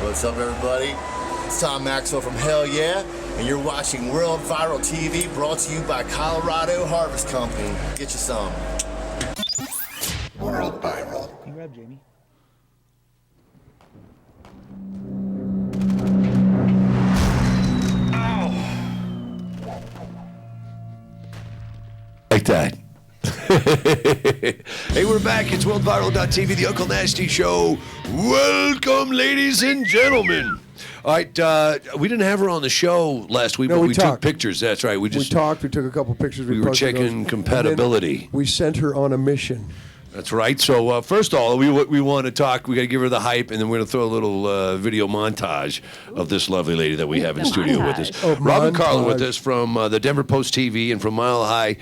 What's up, everybody? It's Tom Maxwell from Hell Yeah, and you're watching World Viral TV, brought to you by Colorado Harvest Company. Get you some. World Viral. Can you grab Jamie? Like that. Hey, we're back. It's WorldViral.tv, the Uncle Nasty Show. Welcome, ladies and gentlemen. All right, we didn't have her on the show last week, but we took pictures. That's right. We talked. We took a couple pictures. We were checking compatibility. We sent her on a mission. That's right. So first of all, we want to talk. We got to give her the hype, and then we're going to throw a little video montage of this lovely lady that we have in studio with us. Robin Carlin with us from the Denver Post TV and from Mile High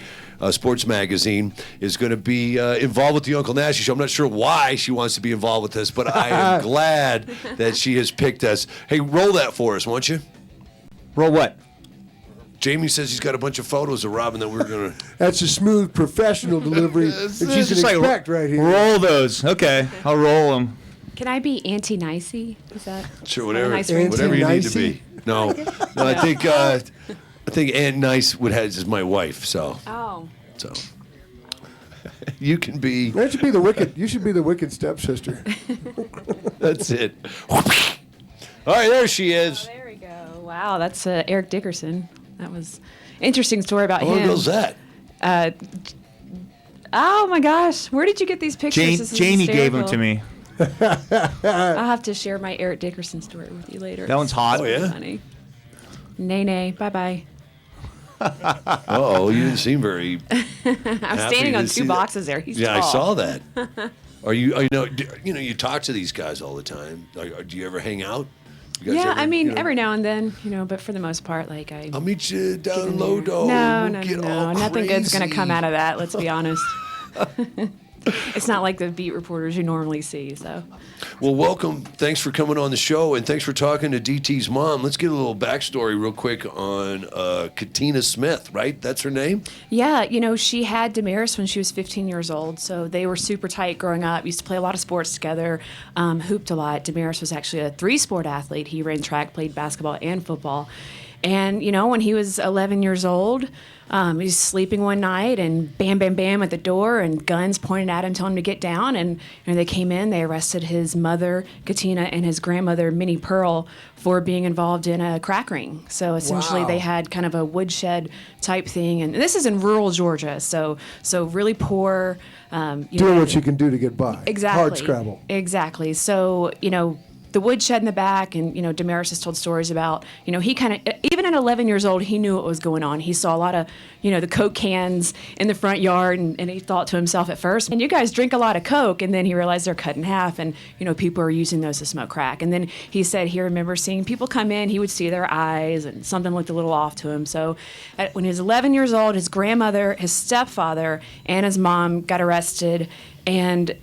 Sports Magazine is going to be involved with the Uncle Nasty Show. I'm not sure why she wants to be involved with us, but I am glad that she has picked us. Hey, roll that for us, won't you? Roll what? Jamie says he's got a bunch of photos of Robin that we're going to... That's a smooth, professional delivery that you can expect right here. Roll those. Okay, I'll roll them. Can I be anti-nicey? Is that sure? Whatever, nice whatever you need to be. No, I think Aunt Nice is my wife. So. Oh. So. You can be. That should be the wicked. You should be the wicked stepsister. That's it. All right, there she is. Oh, there we go. Wow, that's Eric Dickerson. That was interesting story about him. How long ago was that? Oh my gosh, where did you get these pictures? Jamie gave them to me. I'll have to share my Eric Dickerson story with you later. That one's hot. Oh yeah. Funny. Nay. Bye. Oh, you didn't seem very. I'm standing on two boxes there. He's tall. I saw that. Are you? You talk to these guys all the time. Do you ever hang out? Yeah, I mean, every now and then, but for the most part, like I'll meet you down low, dog. No. Nothing good's gonna come out of that. Let's be honest. It's not like the beat reporters you normally see. So. Well, welcome. Thanks for coming on the show, and thanks for talking to DT's mom. Let's get a little backstory real quick on Katina Smith, right? That's her name? Yeah, she had Damaris when she was 15 years old, so they were super tight growing up, used to play a lot of sports together, hooped a lot. Damaris was actually a three-sport athlete. He ran track, played basketball and football. And, when he was 11 years old, he was sleeping one night and bam, bam, bam at the door and guns pointed at him, telling him to get down. And they came in, they arrested his mother, Katina, and his grandmother, Minnie Pearl, for being involved in a crack ring. So essentially they had kind of a woodshed type thing. And this is in rural Georgia, so really poor. Doing what you can do to get by. Exactly. Hard scrabble. Exactly. So, the woodshed in the back, and Damaris has told stories about he kind of, even at 11 years old, he knew what was going on. He saw a lot of the Coke cans in the front yard, and he thought to himself at first, and you guys drink a lot of Coke, and then he realized they're cut in half, and people are using those to smoke crack. And then he said he remembers seeing people come in, he would see their eyes, and something looked a little off to him. So when he was 11 years old, his grandmother, his stepfather, and his mom got arrested, and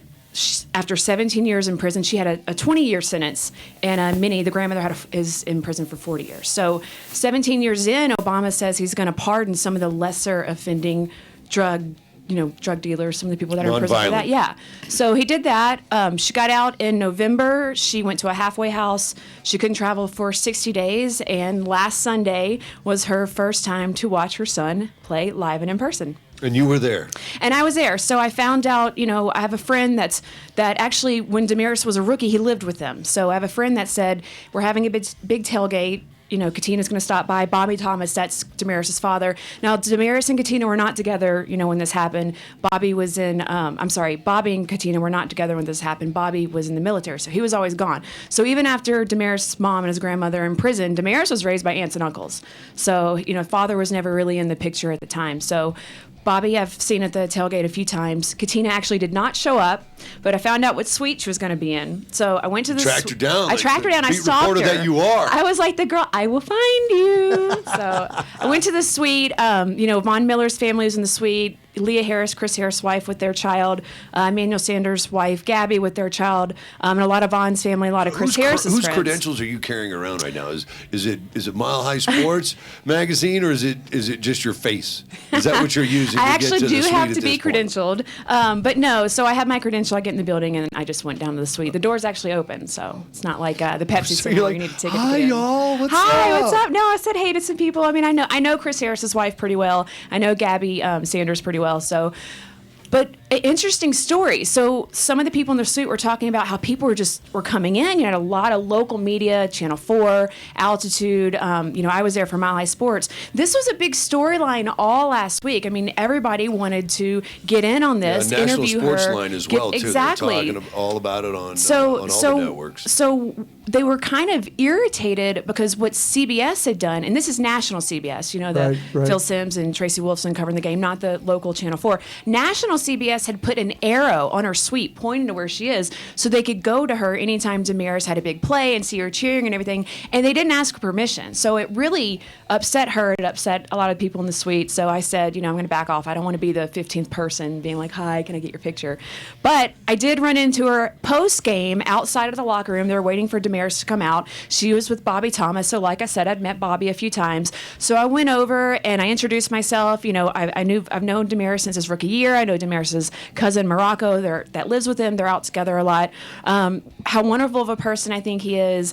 after 17 years in prison, she had a 20-year sentence, and Minnie, the grandmother, is in prison for 40 years. So 17 years in, Obama says he's going to pardon some of the lesser offending drug dealers, some of the people that are in prison for that. Yeah. So he did that. She got out in November. She went to a halfway house. She couldn't travel for 60 days, and last Sunday was her first time to watch her son play live and in person. And you were there. And I was there. So I found out, I have a friend that actually, when Damaris was a rookie, he lived with them. So I have a friend that said, we're having a big tailgate. Katina's going to stop by. Bobby Thomas, that's Damaris' father. Now, Damaris and Katina were not together, when this happened. Bobby and Katina were not together when this happened. Bobby was in the military, so he was always gone. So even after Damaris' mom and his grandmother in prison, Damaris was raised by aunts and uncles. So, father was never really in the picture at the time. So Bobby, I've seen at the tailgate a few times. Katina actually did not show up, but I found out what suite she was going to be in. So I went to the tracked her down. I tracked her down. I stalked her. That you are. I was like the girl. I will find you. So I went to the suite. Von Miller's family was in the suite. Leah Harris, Chris Harris' wife, with their child, Emmanuel Sanders' wife, Gabby, with their child, and a lot of Vaughn's family, a lot of Chris Harris's whose friends. credentials are you carrying around right now? Is it Mile High Sports magazine, or is it just your face? Is that what you're using? I to actually get to do the have suite to at be this point? credentialed, but no. So I have my credential. I get in the building, and I just went down to the suite. The door's actually open, so it's not like the Pepsi So Center you're where like, you need a ticket. "Hi, to get in. y'all, what's Hi, up?" what's up? No, I said hey to some people. I mean, I know Chris Harris's wife pretty well. I know Gabby Sanders pretty well. So. But an interesting story. So some of the people in the suite were talking about how people were coming in. You had a lot of local media, Channel 4, Altitude. I was there for Mile High Sports. This was a big storyline all last week. I mean, everybody wanted to get in on this, National interview Sports her. Line as well, too. Exactly. They're talking all about it on all the networks. So they were kind of irritated because what CBS had done, and this is national CBS, Right. Phil Simms and Tracy Wolfson covering the game, not the local Channel 4. National CBS had put an arrow on her suite pointing to where she is so they could go to her anytime Damaris had a big play and see her cheering and everything. And they didn't ask permission. So it really upset her. It upset a lot of people in the suite. So I said, I'm going to back off. I don't want to be the 15th person being like, hi, can I get your picture? But I did run into her post-game outside of the locker room. They were waiting for Damaris to come out. She was with Bobby Thomas. So like I said, I'd met Bobby a few times. So I went over and I introduced myself. I've known Damaris since his rookie year. I know Damaris's cousin Morocco that lives with him. They're out together a lot. How wonderful of a person I think he is.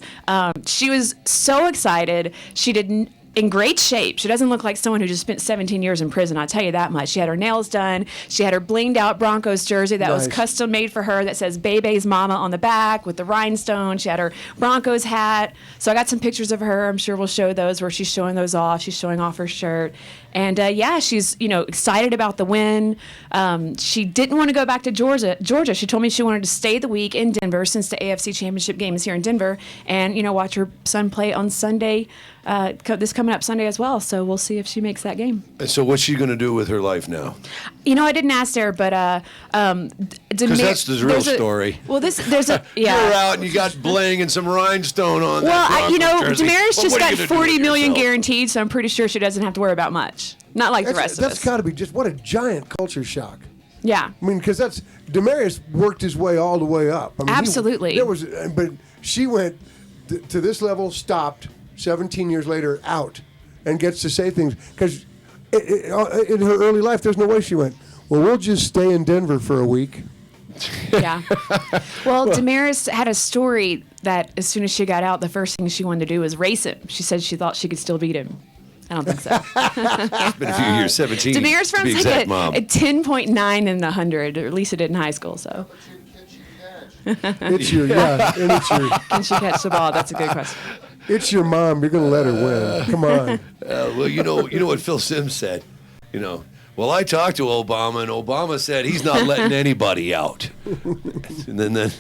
She was so excited. She didn't. In great shape. She doesn't look like someone who just spent 17 years in prison, I'll tell you that much. She had her nails done. She had her blinged out Broncos jersey that was custom made for her that says Bebe's Mama on the back with the rhinestone. She had her Broncos hat. So I got some pictures of her. I'm sure we'll show those where she's showing those off. She's showing off her shirt. And she's excited about the win. She didn't want to go back to Georgia. She told me she wanted to stay the week in Denver since the AFC Championship game is here in Denver, and watch her son play on Sunday. This coming up Sunday as well. So we'll see if she makes that game. And so what's she going to do with her life now? I didn't ask her, but because that's the real story. Well, there's a You're out and you got bling and some rhinestone on. Well, that jersey. Damaris Well, just what are got you gonna do $40 with million yourself? guaranteed, so I'm pretty sure she doesn't have to worry about much. Not like the rest of us. That's got to be just what a giant culture shock. Yeah. I mean, because Damaris worked his way all the way up. I mean, Absolutely. But she went to this level, stopped 17 years later, out, and gets to say things because in her early life, there's no way she went. Well, we'll just stay in Denver for a week. Yeah. Well, Damaris had a story that as soon as she got out, the first thing she wanted to do was race him. She said she thought she could still beat him. I don't think so. It's been a few years, 17. Damaris to be runs exact, like Mom. a 10.9 in the 100, or at least it did in high school. So It's your and it's your can she catch the ball? That's a good question. it's your mom. You're gonna let her win. Come on. Well, you know what Phil Simms said. Well, I talked to Obama, and Obama said he's not letting anybody out. And then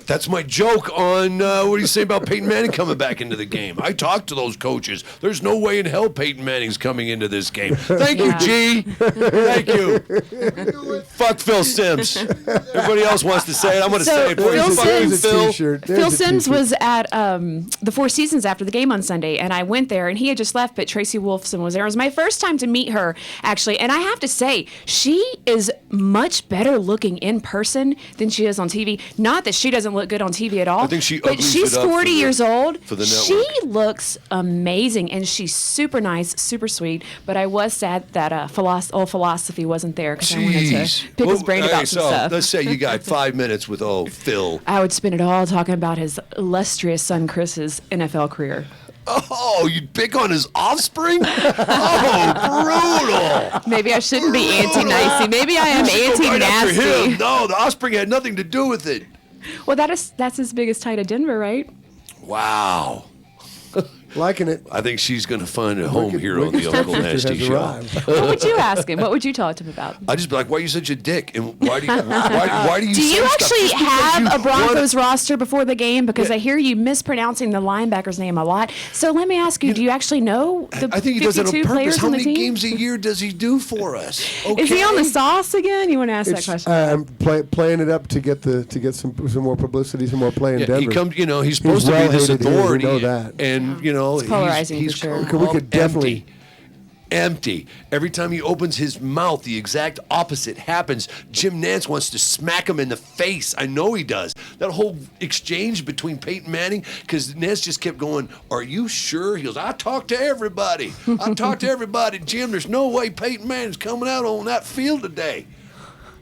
that's my joke on what do you say about Peyton Manning coming back into the game? I talked to those coaches. There's no way in hell Peyton Manning's coming into this game. Thank you, G. Thank you. Fuck Phil Simms. Everybody else wants to say it. I'm going to say it for you. Phil Fuck you, Simms- Phil. T-shirt. There's Phil a Simms T-shirt. was at the Four Seasons after the game on Sunday, and I went there, and he had just left, but Tracy Wolfson was there. It was my first time to meet her, actually, and I have to say, she is much better looking in person than she is on TV. Not that she doesn't look good on TV at all. I think she but uglies she's it up 40 years old. for the She network. looks amazing, and she's super nice, super sweet. But I was sad that old philosophy wasn't there because I wanted Jeez. to pick his brain Well, about hey, some so stuff. let's say you got 5 minutes with Phil. I would spend it all talking about his illustrious son Chris's NFL career. Oh, you'd pick on his offspring? Oh, brutal. Maybe I shouldn't be anti-nicey. Maybe I am You should go right after anti-nasty. him. No, the offspring had nothing to do with it. Well, that's his biggest tie to Denver, right? Wow. Liking it. I think she's going to find a home Wicked- here on Wicked the Uncle Stepsister Nasty has show. arrived. What would you ask him? What would you talk to him about? I'd just be like, why are you such a dick? And why do you Do you say stuff? actually Just because have you a Broncos wanna- roster before the game? Because Yeah. I hear you mispronouncing the linebacker's name a lot. So let me ask you, do you actually know the I think he does it on 52 purpose. players How on the many team? games a year does he do for us? Okay. Is he on the sauce again? You want to ask that It's, question? I'm playing it up to get some more publicity, some more play in Yeah, Denver. he comes. He's supposed to be well this hated here, we authority, know that. and It's polarizing he's for sure. We could definitely- empty. empty. Every time he opens his mouth, the exact opposite happens. Jim Nantz wants to smack him in the face. I know he does. That whole exchange between Peyton Manning, because Nantz just kept going, are you sure? He goes, I talked to everybody. I talked to everybody. Jim, there's no way Peyton Manning's coming out on that field today.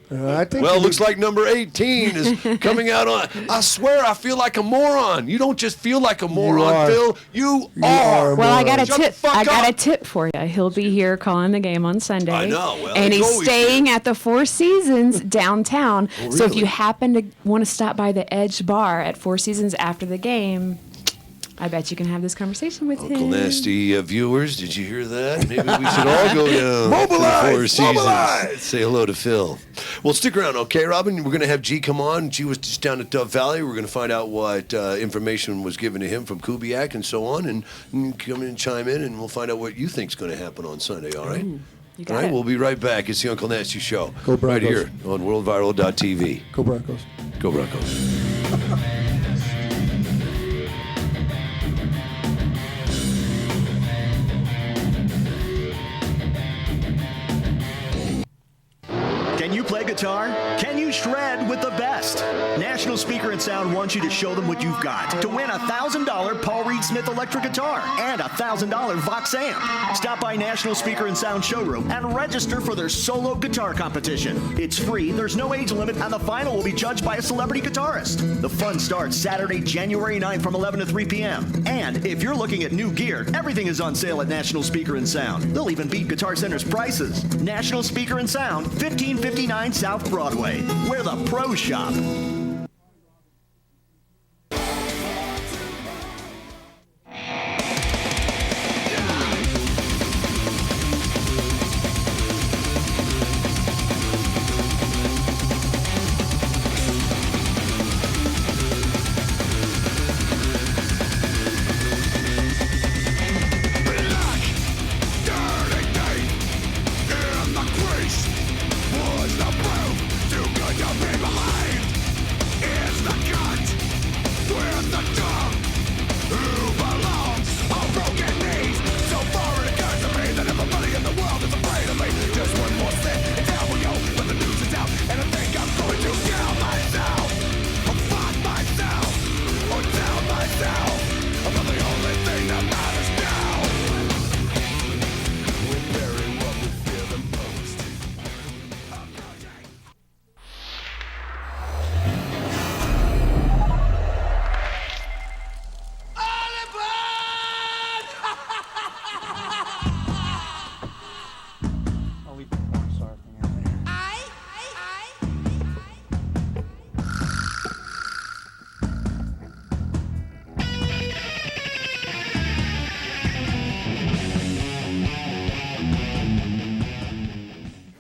I think Well, it looks like number 18 is coming out on. I swear I feel like a moron. You don't just feel like a moron, Phil. You are. Well, I got a Shut the tip. fuck I got up. a tip for you. He'll be here calling the game on Sunday. I know. Well, and he's he's always staying at the Four Seasons downtown. Oh, So if really? you happen to want to stop by the Edge Bar at Four Seasons after the game, I bet you can have this conversation with Uncle him. Nasty viewers, did you hear that? Maybe we should all go down Mobilize! to the Four Seasons. Mobilize! Say hello to Phil. Well, stick around, okay, Robin? We're going to have G come on. G was just down at Dove Valley. We're going to find out what information was given to him from Kubiak and so on, and come in and chime in, and we'll find out what you think's going to happen on Sunday, all right? You All got right, it. we'll be right back. It's the Uncle Nasty Show. Go right Broncos. here on WorldViral.tv. Go Broncos. Go Broncos. Can you play guitar? Can you shred with the best? National Speaker and Sound wants you to show them what you've got to win a $1,000 Paul Reed Smith electric guitar and a $1,000 Vox amp. Stop by National Speaker and Sound showroom and register for their solo guitar competition. It's free, there's no age limit, and the final will be judged by a celebrity guitarist. The fun starts Saturday, January 9th from 11 to 3 p.m. And if you're looking at new gear, everything is on sale at National Speaker and Sound. They'll even beat Guitar Center's prices. National Speaker and Sound, 1559 South Broadway, where the pros shop.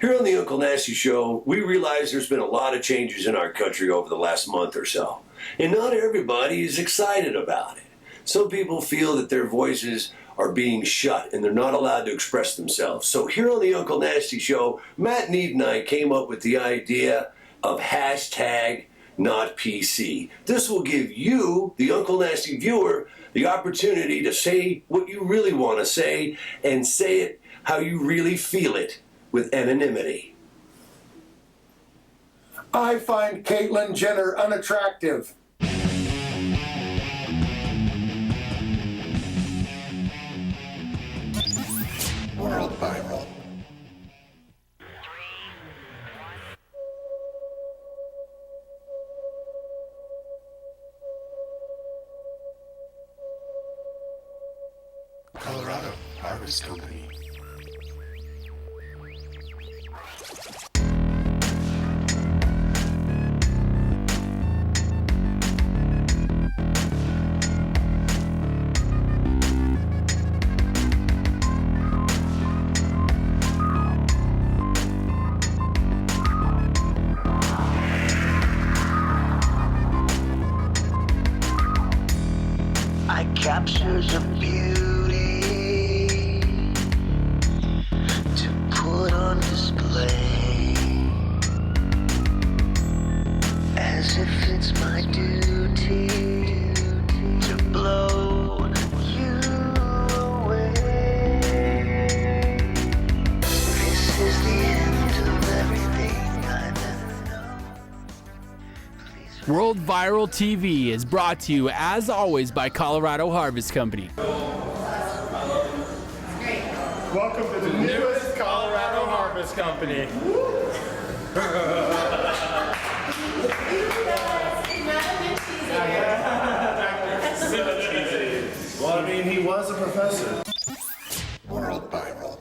Here on the Uncle Nasty Show, we realize there's been a lot of changes in our country over the last month or so. And not everybody is excited about it. Some people feel that their voices are being shut and they're not allowed to express themselves. So here on the Uncle Nasty Show, Matt Need and I came up with the idea of hashtag not PC. This will give you, the Uncle Nasty viewer, the opportunity to say what you really want to say and say it how you really feel it with anonymity. I find Caitlyn Jenner unattractive. World Viral. Colorado Harvest Company. I capture the beauty to put on display, as if it's my duty to blow you away. World Viral TV is brought to you, as always, by Colorado Harvest Company. Welcome to the newest Colorado Harvest Company. Well, I mean, he was a professor. World Viral.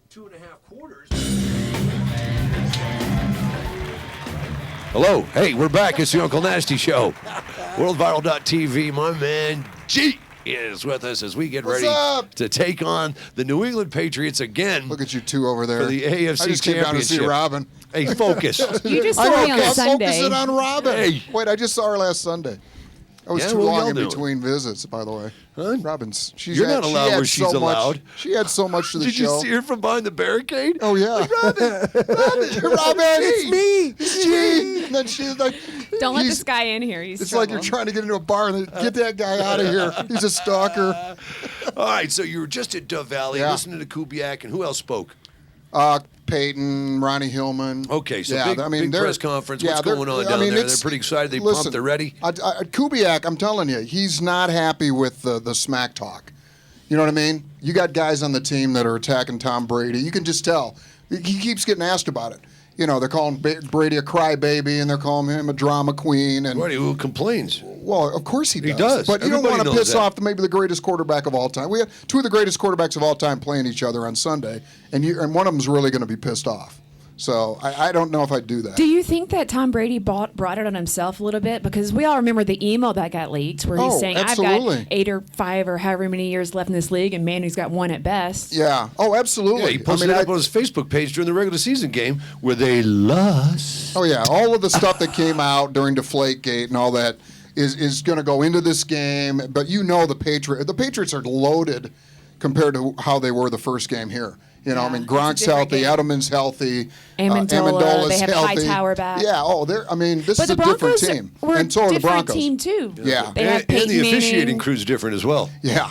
Two and a half quarters. Hello. Hey, we're back. It's the Uncle Nasty Show. WorldViral.tv. My man G is with us as we get ready to take on the New England Patriots again. Look at you two over there. For the AFC I just came down to see Championship. Robin. Hey, focus. You just saw me on I'm Sunday. focusing on Robin. Hey. Wait, I just saw her last Sunday. I was Yeah, too what long y'all in doing? between visits, by the way. Huh? Robin's. You're not allowed where she's allowed. She had so much to the Did show. you see her from behind the barricade? Oh yeah, Like, Robin, it's me. It's G. And then she's like, Don't let he's- this guy in here. He's It's like you're trying to get into a bar and get that guy out of here. He's a stalker. All right, so you were just at Dove Valley Yeah. listening to Kubiak, and who else spoke? Peyton, Ronnie Hillman. Okay, so Yeah, big they're- press conference. yeah, What's going on down there? They're pretty excited. They pumped. They're ready. Kubiak, I'm telling you, he's not happy with the smack talk. You know what I mean? You got guys on the team that are attacking Tom Brady. You can just tell. He keeps getting asked about it. You know, they're calling Brady a crybaby, and they're calling him a drama queen. And Who complains? Well, of course he does. He does. But you don't Everybody want to knows piss that. off maybe the greatest quarterback of all time. We had two of the greatest quarterbacks of all time playing each other on Sunday, and one of them's really going to be pissed off. So I don't know if I'd do that. Do you think that Tom Brady brought it on himself a little bit? Because we all remember the email that got leaked where he's saying, absolutely. I've got 8 or 5 or however many years left in this league, and Manu's got 1 at best. Yeah. Oh, absolutely. Yeah, he posted it up on his Facebook page during the regular season game where they lost. Oh, yeah. All of the stuff that came out during Deflategate and all that is going to go into this game. But you know the Patriots are loaded compared to how they were the first game here. You know, I mean, Gronk's healthy, Edelman's healthy, Amendola's they have healthy. Hightower Hightower back. Yeah, this But is the a different Broncos team. were And so are the different Broncos. team, too. Yeah. They have And Peyton the officiating Manning. crew's different as well. Yeah.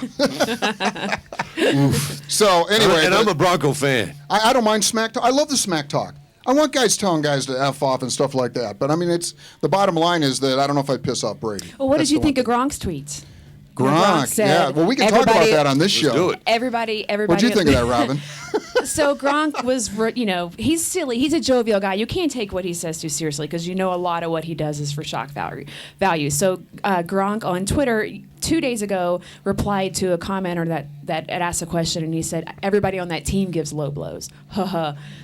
So, anyway. And I'm a Bronco fan. I don't mind smack talk. I love the smack talk. I want guys telling guys to F off and stuff like that. But, I mean, the bottom line is that I don't know if I'd piss off Brady. Well, what That's did you the think one of Gronk's tweets? Gronk, said, yeah. Well, we can talk about that on this show. do it. Everybody. What'd you think of that, Robin? So Gronk was, he's silly. He's a jovial guy. You can't take what he says too seriously because you know a lot of what he does is for shock value. So Gronk on Twitter 2 days ago replied to a commenter that had asked a question, and he said, everybody on that team gives low blows.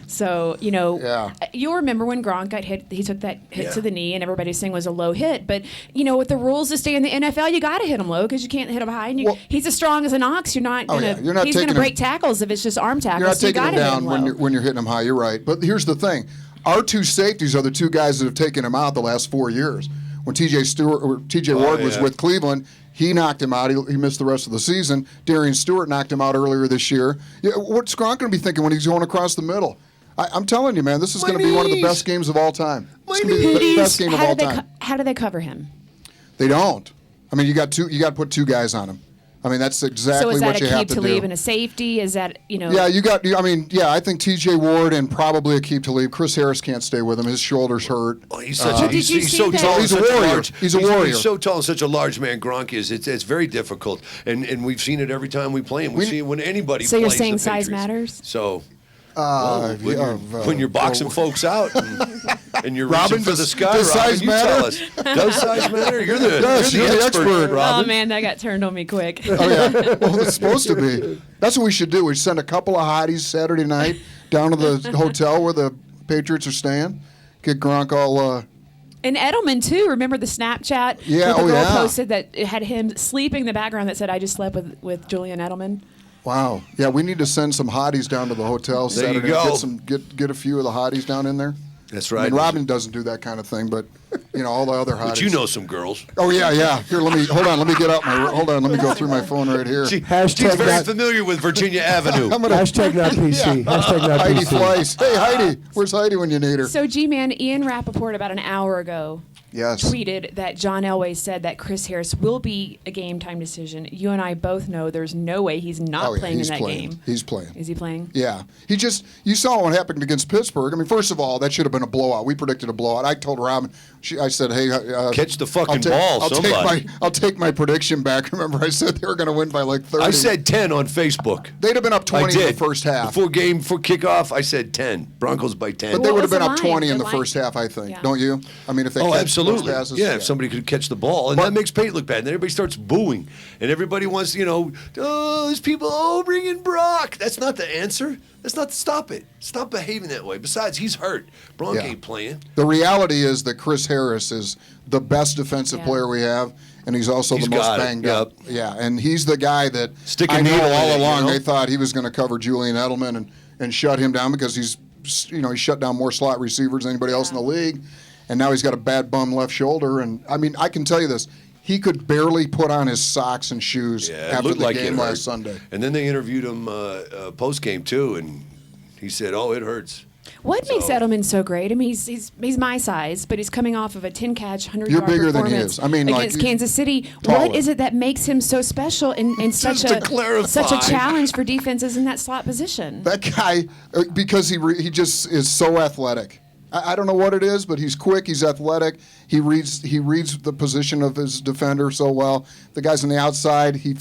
So, you'll remember when Gronk got hit, he took that hit to the knee, and everybody's saying it was a low hit. But, with the rules to stay in the NFL, you got to hit him low because you can't hit him high. And he's as strong as an ox. You're not going to he's going to break tackles if it's just arm tackles. You're not so you taking him gotta hit down him low. when you're hitting him high. You're right. But here's the thing. Our two safeties are the two guys that have taken him out the last 4 years. When T.J. Ward was with Cleveland, he knocked him out. He missed the rest of the season. Darian Stewart knocked him out earlier this year. Yeah, what's Gronk going to be thinking when he's going across the middle? I'm telling you, man, this is going to be one of the best games of all time. It's going to be the best game of all time. How do they cover him? They don't. I mean, you got to put 2 guys on him. I mean, that's exactly what you have to do. So is that a keep to leave and a safety? Is that, Yeah, I think T.J. Ward and probably a keep to leave. Chris Harris can't stay with him. His shoulder's hurt. Oh, he's so tall. He's a warrior. He's a warrior. He's so tall and such a large man. Gronk is. It's very difficult, and we've seen it every time we play him. We see it when anybody. So plays you're saying the size Patriots. matters? So. When you're boxing folks out and you're Robin, reaching for the sky, does Robin, size you matter? tell us. Does size matter? You're the expert, Oh Robin. man, that got turned on me quick. Oh yeah, well it's supposed to be. That's what we should do. We send a couple of hotties Saturday night down to the hotel where the Patriots are staying. Get Gronk all. And Edelman too. Remember the Snapchat? Yeah, where the girl yeah. posted that it had him sleeping in the background that said, "I just slept with Julian Edelman." Wow. Yeah, we need to send some hotties down to the hotel There you Saturday. go. Get a few of the hotties down in there. That's I right. mean, Robin doesn't do that kind of thing, but all the other hotties. But you know some girls. Oh yeah. Here, let me get up Let me go through my phone right here. She's very familiar with Virginia Avenue. Hashtag not PC. Hashtag not Heidi PC. Fleiss. Hey Heidi, where's Heidi when you need her? So, G-Man, Ian Rappaport about an hour ago Yes. tweeted that John Elway said that Chris Harris will be a game-time decision. You and I both know there's no way he's not playing he's in that playing. game. He's playing. Is he playing? Yeah. You saw what happened against Pittsburgh. I mean, first of all, that should have been a blowout. We predicted a blowout. I told Robin, I said, hey, catch the fucking ball, somebody. I'll take my prediction back. Remember, I said they were going to win by like 30. I said 10 on Facebook. They'd have been up 20 in the first half. Before kickoff, I said 10. Broncos by 10. But they would have been up 20 in the first half, I think. Yeah. Don't you? I mean, if they catch absolutely. those passes. Yeah, if somebody could catch the ball. And that makes Peyton look bad. And then everybody starts booing. And everybody wants, there's people, bring in Brock. That's not the answer. That's not, stop it. Stop behaving that way. Besides, he's hurt. Bronk ain't playing. The reality is that Chris Harris is the best defensive player we have, and he's also the most banged up. Yeah, and he's the guy that I know all along they thought he was going to cover Julian Edelman and shut him down because he shut down more slot receivers than anybody else in the league, and now he's got a bad bum left shoulder. And I mean, I can tell you this. He could barely put on his socks and shoes after the game last Sunday. And then they interviewed him post-game, too, and he said, it hurts. What makes Edelman so great? I mean, he's my size, but he's coming off of a 10-catch, 100-yard You're bigger performance than he is. I mean, against Kansas City. Taller. What is it that makes him so special and such a challenge for defenses in that slot position? That guy, because he just is so athletic. I don't know what it is, but he's quick. He's athletic. He reads the position of his defender so well. The guy's on the outside. He's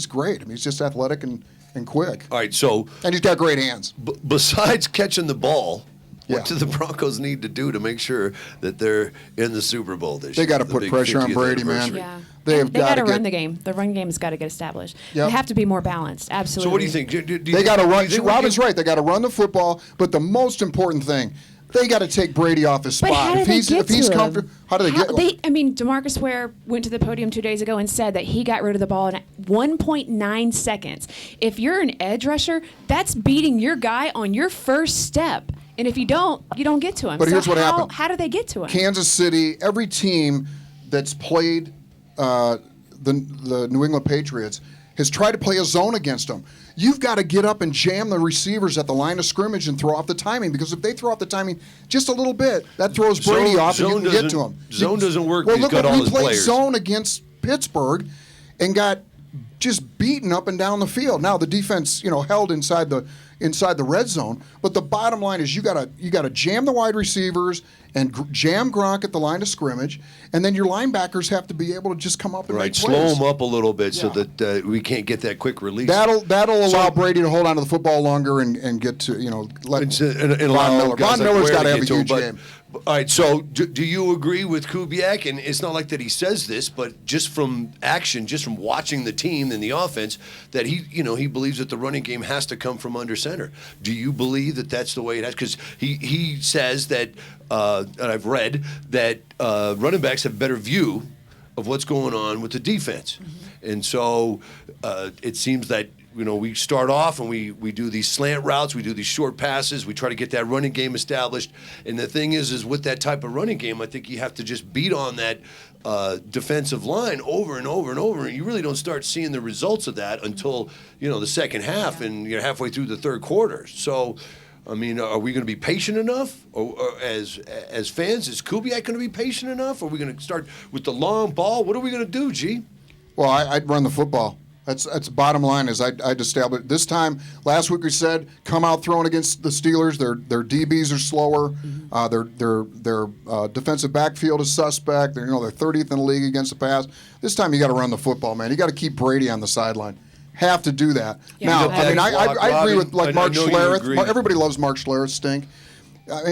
great. I mean, he's just athletic and quick. All right, so and he's got great hands. Besides catching the ball, what do the Broncos need to do to make sure that they're in the Super Bowl this year? They got to put pressure on Brady, man. Yeah. They got to run the game. The run game has got to get established. Yep. They have to be more balanced. Absolutely. So what do you think? They got to run. Robin's right. They got to run the football. But the most important thing, they got to take Brady off his spot. But how do they get to him? Comfortable, how do they get him? I mean, DeMarcus Ware went to the podium 2 days ago and said that he got rid of the ball in 1.9 seconds. If you're an edge rusher, that's beating your guy on your first step. And if you don't get to him. But here's what happened. How do they get to him? Kansas City, every team that's played the New England Patriots has tried to play a zone against them. You've got to get up and jam the receivers at the line of scrimmage and throw off the timing, because if they throw off the timing just a little bit, that throws Brady off and you can get to him. Zone doesn't work. Well, He's look, got all we his played players. zone against Pittsburgh and got just beaten up and down the field. Now the defense, held inside the red zone, but the bottom line is you got to jam the wide receivers and jam Gronk at the line of scrimmage, and then your linebackers have to be able to just come up and make slow plays. them up a little bit so that we can't get that quick release. That'll allow Brady to hold on to the football longer and get to let Von Miller. Von Miller's got to have a huge game. All right, so do you agree with Kubiak? And it's not like that he says this, but just from action, just from watching the team and the offense, that he believes that the running game has to come from under center. Do you believe that that's the way it has? Because he says that, and I've read that running backs have a better view of what's going on with the defense, and so it seems that. We start off and we do these slant routes, we do these short passes, we try to get that running game established. And the thing is with that type of running game, I think you have to just beat on that defensive line over and over and over. And you really don't start seeing the results of that until, the second half and you're halfway through the third quarter. So, I mean, are we going to be patient enough? Or as fans, is Kubiak going to be patient enough? Are we going to start with the long ball? What are we going to do, G? Well, I'd run the football. That's bottom line. Is I'd establish this time. Last week we said come out throwing against the Steelers. Their DBs are slower. Their defensive backfield is suspect. They're 30th in the league against the pass. This time you got to run the football, man. You got to keep Brady on the sideline. Have to do that. Yeah. Now, I agree with Mark Schlereth. Everybody loves Mark Schlereth. Stink.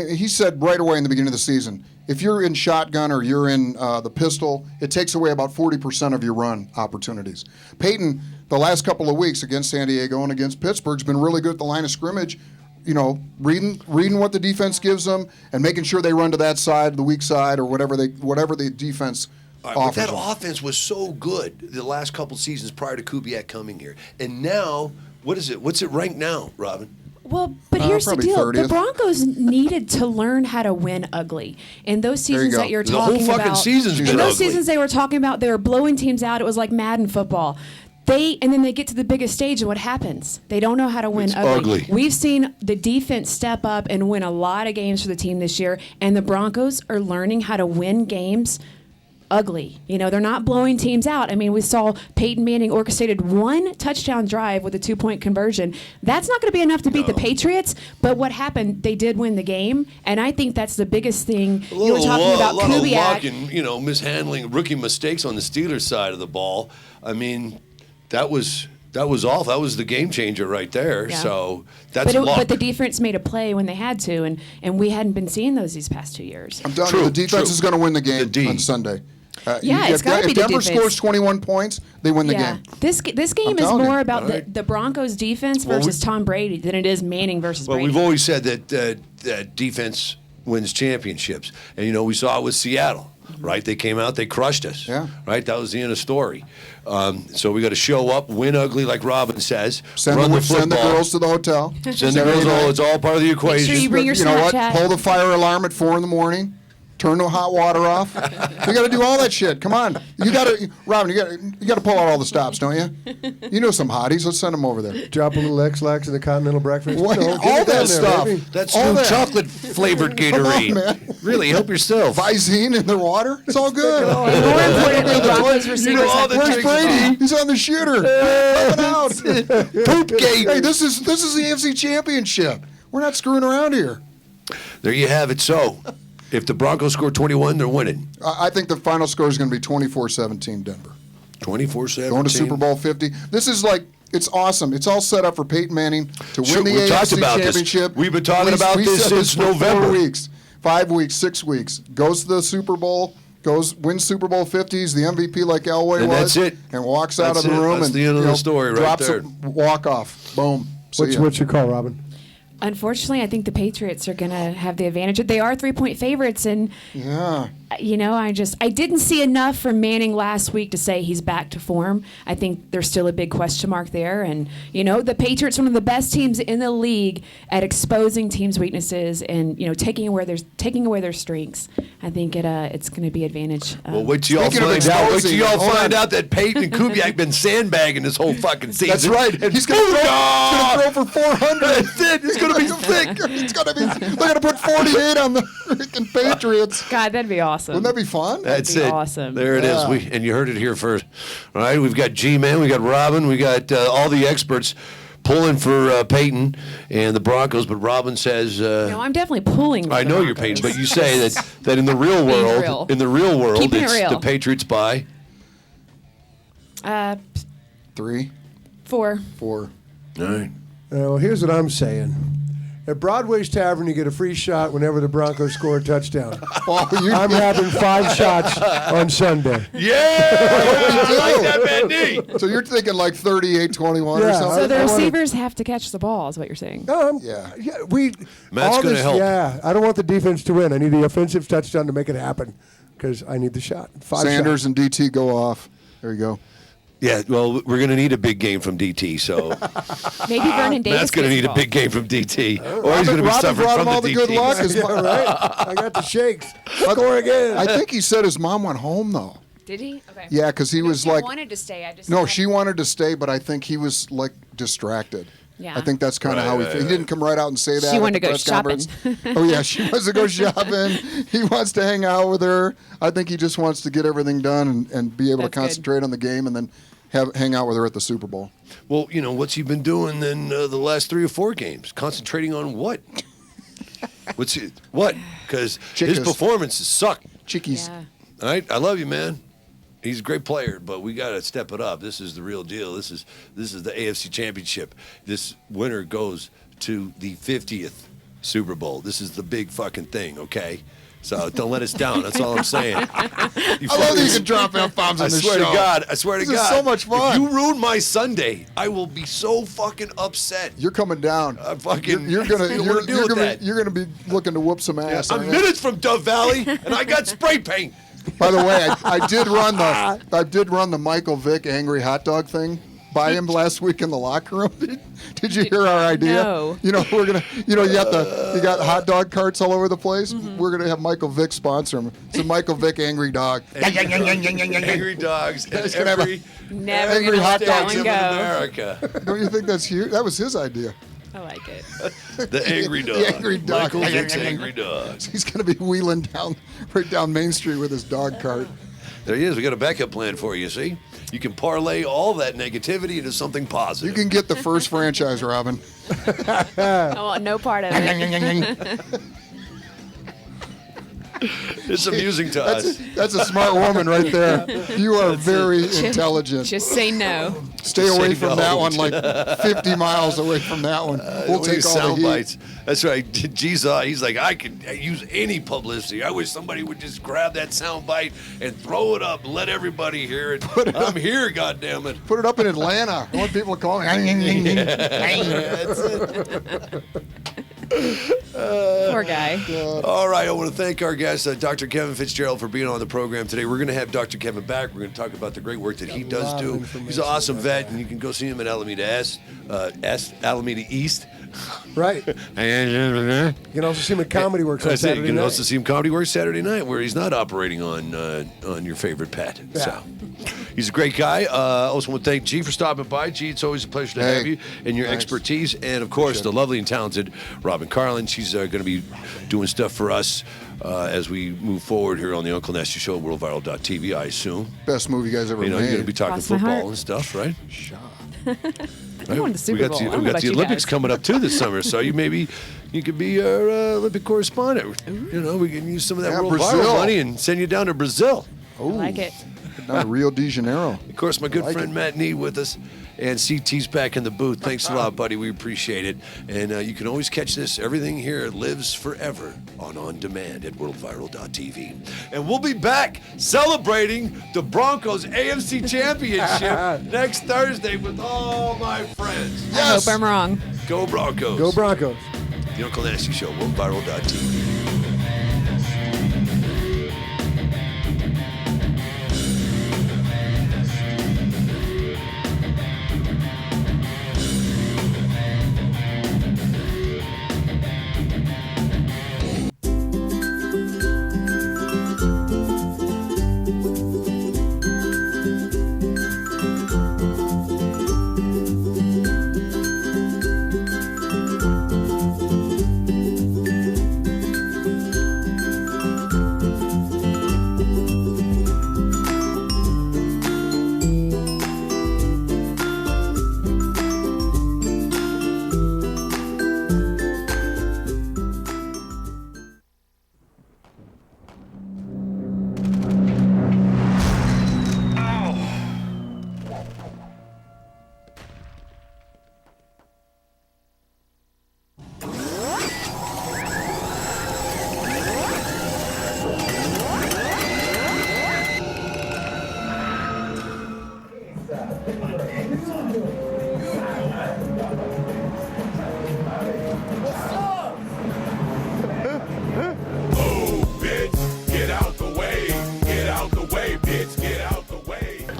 He said right away in the beginning of the season, if you're in shotgun or you're in the pistol, it takes away about 40% of your run opportunities. Peyton, the last couple of weeks against San Diego and against Pittsburgh, has been really good at the line of scrimmage, reading what the defense gives them and making sure they run to that side, the weak side, or whatever the defense offers But that them. offense was so good the last couple seasons prior to Kubiak coming here. And now, what is it? What's it ranked now, Robin? Well, but here's the probably deal: 30th. the Broncos needed to learn how to win ugly. In those seasons go. that you're The whole talking fucking about, season's in been those ugly. seasons they were talking about, they were blowing teams out. It was like Madden football. And then they get to the biggest stage, and what happens? They don't know how to win It's ugly. We've seen the defense step up and win a lot of games for the team this year, and the Broncos are learning how to win games ugly. You know, they're not blowing teams out. I mean, we saw Peyton Manning orchestrated one touchdown drive with a 2-point conversion. That's not going to be enough to beat the Patriots, but what happened? They did win the game, and I think that's the biggest thing. You were talking about a lot of luck Kubiak. and mishandling, rookie mistakes on the Steelers side of the ball. I mean, that was off. That was the game changer right there. Yeah. So that's luck. But the defense made a play when they had to, and we hadn't been seeing these past 2 years. I'm telling True, you, the defense true. is going to win the game The D. on Sunday. Yeah, it's gotta be if the Denver defense. scores 21 points, they win the Yeah, game. this game is telling you. more about All right. the Broncos defense versus Tom Brady than it is Manning versus Well, Brady. we've always said that defense wins championships, and we saw it with Seattle. Right, they came out, they crushed us. Yeah. Right, that was the end of the story. So we got to show up, win ugly, like Robin says. Send run the the football. girls to the hotel. Send the girls. It's all part of the equation. you bring your You know what? Snapchat. Pull the fire alarm at 4 a.m. Turn the hot water off. You got to do all that shit. Come on, Robin. You got to pull out all the stops, don't you? You know some hotties. Let's send them over there. Drop a little X-Lax in the continental breakfast. What? No, get All it down that there, stuff. baby. That's all new that. chocolate flavored Come on, Gatorade. man. Really, help yourself. Visine in the water. It's all good. And more importantly, Broncos receivers all have the Where's tricks Brady? He's on the shitter. Coming out. Poop gate. Hey, this is the AFC Championship. We're not screwing around here. There you have it. So, if the Broncos score 21, they're winning. I think the final score is going to be 24-17 Denver. 24-17. Going to Super Bowl 50. This is like, it's awesome. It's all set up for Peyton Manning to win the we talked AFC about this. Championship. We've been talking about We this said since for November. 4 weeks, 5 weeks, 6 weeks. Goes to the Super Bowl, wins Super Bowl 50s, the MVP like Elway And was. that's it. And walks out That's of the it. room That's and the end of the story right drops there. a walk-off. Boom. See ya. What's your call, Robin? Unfortunately, I think the Patriots are going to have the advantage. They are 3-point favorites, and Yeah. I didn't see enough from Manning last week to say he's back to form. I think there's still a big question mark there, and the Patriots, one of the best teams in the league at exposing teams' weaknesses and taking away their strengths. I think it's going to be advantage. Well, wait till y'all Speaking of find out. Wait till exposing, y'all hold find on. out that Peyton and Kubiak been sandbagging this whole fucking season. That's right. And He's going to booyah! throw for 400. That's it. It's going to be thick. It's going to be. They're going to put 48 on the freaking Patriots. God, that'd be awesome. Wouldn't that be fun? That's be it. awesome. There it is. Yeah. And you heard it here first. All right, we've got G-Man, we got Robin, we got all the experts pulling for Peyton and the Broncos, but Robin says... No, I'm definitely pulling. for I the know you're Broncos. Peyton, but you say that in the real Being world, real. Keeping it it's real. the Patriots by 3, 4. 4. all right. Well, here's what I'm saying. At Broadway's Tavern, you get a free shot whenever the Broncos score a touchdown. I'm having 5 shots on Sunday. Yeah! I like that, man D. So you're thinking like 38-21 or Yeah. something? So the I wanna- receivers have to catch the ball, is what you're saying. Yeah. Matt's all gonna this, help. Yeah, I don't want the defense to win. I need the offensive touchdown to make it happen because I need the shot. 5 Sanders shots. and DT go off. There you go. Yeah, well, we're going to need a big game from DT, so Maybe Vernon Davis. Matt's going to gets need the a ball. big game from DT, or he's going to be Robin suffering brought from him all the the good DT. luck. His Yeah, mom- right. I got the shakes. Score again. I think he said his mom went home, though. Did he? Okay. Yeah, because he was like... wanted to stay. I just No, she wanted to stay, but I think he was like distracted. Yeah. I think that's kind of how he... He didn't come right out and say that She at wanted the to go press shopping. conference. Oh, yeah, she wants to go shopping. He wants to hang out with her. I think he just wants to get everything done and be able That's to good. concentrate on the game and then hang out with her at the Super Bowl. Well, what's he been doing then the last 3 or 4 games? Concentrating on what? What? Because his Chickas. performances suck. Chickies. Yeah. All right, I love you, man. He's a great player, but we got to step it up. This is the real deal. This is the AFC Championship. This winner goes to the 50th Super Bowl. This is the big fucking thing, okay? So don't let us down. That's all I'm saying. I love that you can drop F-bombs on I this swear show. to God. I swear to This God. is so much fun. If you ruin my Sunday, I will be so fucking upset. You're coming down. Fucking- You're gonna I don't wanna deal with that. you're gonna be looking to whoop some ass. I'm aren't you? minutes from Dove Valley, and I got spray paint. By the way, I did run the Michael Vick angry hot dog thing by him last week in the locker room? Did you hear our idea? No. You know, we're gonna. You know, you got hot dog carts all over the place. We're gonna have Michael Vick sponsor him. It's a Michael Vick Angry Dog. Angry dogs. And He's gonna have every Never Angry gonna hot let that dogs one in go. America. Don't you think that's huge? That was his idea. I like it. The Angry Dog. The Angry Dog. Michael Vick's Angry Dog. He's gonna be wheeling right down Main Street with his dog cart. There he is. We got a backup plan for you, see? You can parlay all that negativity into something positive. You can get the first franchise, Robin. I want no part of it. It's amusing to us. That's a smart woman right there. You are very intelligent. Just say no. Stay Just away say from no. that one, like 50 miles away from that one. We'll take all sound the heat. bites. That's right. Jesus, he's like, I could use any publicity. I wish somebody would just grab that sound bite and throw it up, let everybody hear it. I'm here, goddammit. Put it up in Atlanta. I want people to call me. That's it. Poor guy. All right, I want to thank our guest, Dr. Kevin Fitzgerald, for being on the program today. We're going to have Dr. Kevin back. We're going to talk about the great work that he does do. He's an awesome vet, and you can go see him at Alameda East. Right. You can also see him at Comedy Works on That's it. Saturday You can night. also see him Comedy Works Saturday night, where he's not operating on your favorite pet. Yeah. So he's a great guy. Also want to thank G for stopping by. G, it's always a pleasure to have you and your expertise. And, of course, the lovely and talented Robin Carlin. She's going to be doing stuff for us as we move forward here on the Uncle Nasty Show, WorldViral.tv, I assume. Best movie you guys ever You know, made. you're going to be talking Cross my football heart. and stuff, right? I won the Super we got Bowl. The, I don't we know got about the you Olympics guys. coming up too this summer, so you could be our Olympic correspondent. You know, we can use some of that World Brazil. Viral money and send you down to Brazil. I like it. Down to Rio de Janeiro. Of course, my good friend Matt Nee with us, and CT's back in the booth. Thanks a lot, buddy. We appreciate it. And you can always catch this. Everything here lives forever on demand at worldviral.tv. And we'll be back celebrating the Broncos AFC Championship next Thursday with all my friends. I hope I'm wrong. Go Broncos. Go Broncos. The Uncle Nasty Show, worldviral.tv.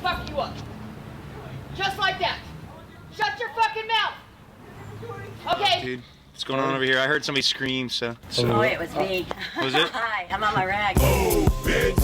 Fuck you up. Just like that. Shut your fucking mouth. Okay. Dude, what's going on over here? I heard somebody scream, so. Oh, it was me. Was it? Hi, I'm on my rag. Oh, bitch.